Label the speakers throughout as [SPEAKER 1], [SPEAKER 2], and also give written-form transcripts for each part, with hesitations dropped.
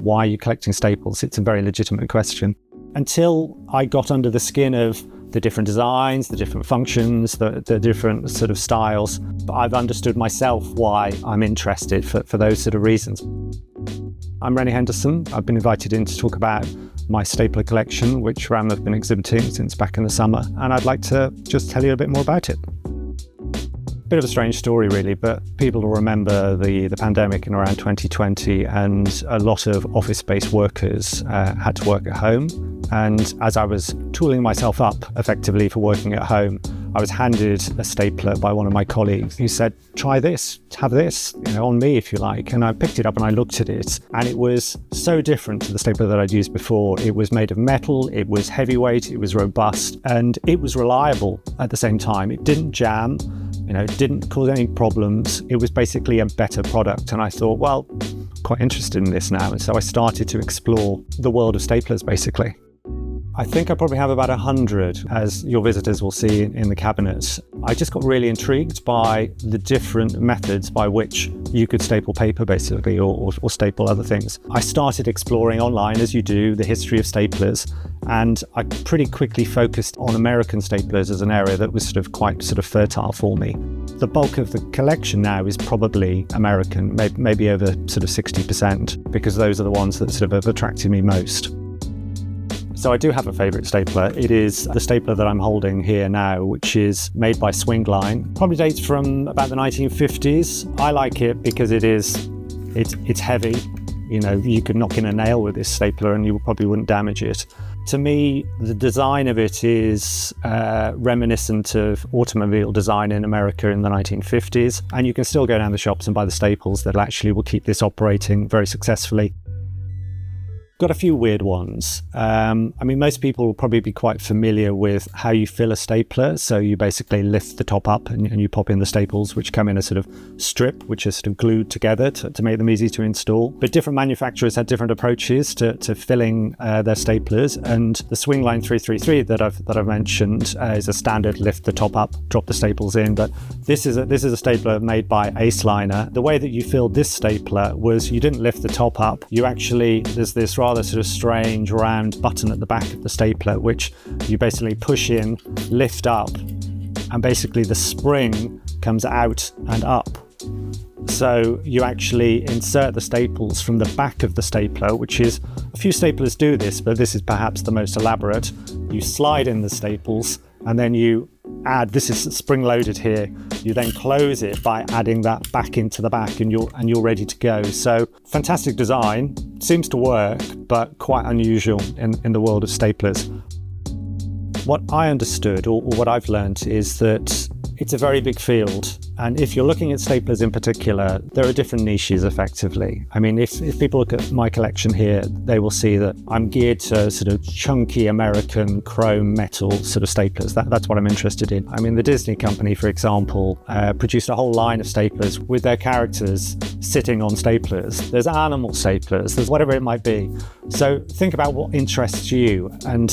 [SPEAKER 1] why are you collecting staples? It's a very legitimate question. Until I got under the skin of the different designs, the different functions, the different sort of styles, I've understood myself why I'm interested for those sort of reasons. I'm Renny Henderson. I've been invited in to talk about my stapler collection, which RAM have been exhibiting since back in the summer, and I'd like to just tell you a bit more about it. Bit of a strange story really, but people will remember the pandemic in around 2020, and a lot of office-based workers had to work at home. And as I was tooling myself up effectively for working at home, I was handed a stapler by one of my colleagues who said, try this, have this, on me if you like. And I picked it up and I looked at it, and it was so different to the stapler that I'd used before. It was made of metal, it was heavyweight, it was robust, and it was reliable at the same time. It didn't jam, it didn't cause any problems. It was basically a better product. And I thought, well, quite interested in this now. And so I started to explore the world of staplers basically. I think I probably have about 100, as your visitors will see in the cabinet. I just got really intrigued by the different methods by which you could staple paper basically, or staple other things. I started exploring online, as you do, the history of staplers, and I pretty quickly focused on American staplers as an area that was quite fertile for me. The bulk of the collection now is probably American, maybe over 60%, because those are the ones that have attracted me most. So I do have a favourite stapler. It is the stapler that I'm holding here now, which is made by Swingline. Probably dates from about the 1950s. I like it because it's heavy. You could knock in a nail with this stapler and you probably wouldn't damage it. To me, the design of it is reminiscent of automobile design in America in the 1950s. And you can still go down the shops and buy the staples that actually will keep this operating very successfully. Got a few weird ones. Most people will probably be quite familiar with how you fill a stapler. So you basically lift the top up and you pop in the staples, which come in a strip, which is glued together to make them easy to install. But different manufacturers had different approaches to filling their staplers. And the Swingline 333 that I've mentioned is a standard lift the top up, drop the staples in. But this is a stapler made by Aceliner. The way that you filled this stapler was you didn't lift the top up. You actually, there's this rather strange round button at the back of the stapler, which you basically push in, lift up, and basically the spring comes out and up. So you actually insert the staples from the back of the stapler, which is, a few staplers do this, but this is perhaps the most elaborate. You slide in the staples and then you add, this is spring loaded here, you then close it by adding that back into the back and you're ready to go. So fantastic design, seems to work, but quite unusual in the world of staplers. What I understood, or what I've learned, is that it's a very big field. And if you're looking at staplers in particular, there are different niches effectively. If people look at my collection here, they will see that I'm geared to chunky American chrome metal staplers. That's what I'm interested in. The Disney company, for example, produced a whole line of staplers with their characters sitting on staplers. There's animal staplers, there's whatever it might be. So think about what interests you, and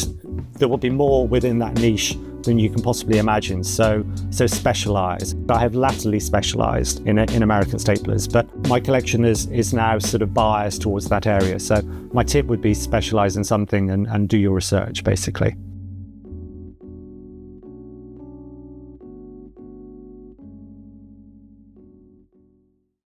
[SPEAKER 1] there will be more within that niche than you can possibly imagine. So specialised. I have latterly specialised in American staplers, but my collection is now biased towards that area. So my tip would be specialise in something and do your research basically.